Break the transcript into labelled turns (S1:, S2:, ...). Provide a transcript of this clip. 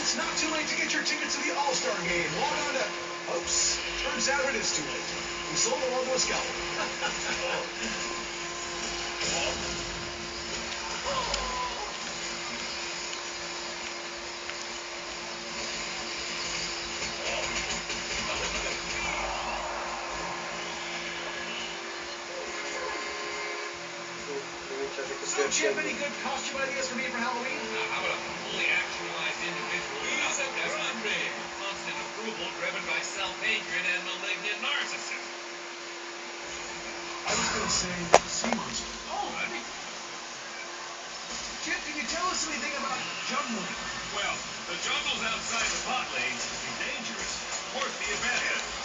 S1: It's not too late to get your tickets to the All-Star game. Log on to... Oops. Turns out it is too late. We sold them all to a scalper. So, do you have any good costume ideas for me for Halloween?
S2: How about a fully actualized individual without the constant approval driven by self-hatred and malignant narcissism?
S1: I was going to say sea monster.
S2: Oh, that'd be...
S1: Chip, can you tell us anything about juggling?
S2: Well, the jungles outside the pot lanes can be dangerous. Worth the advantage.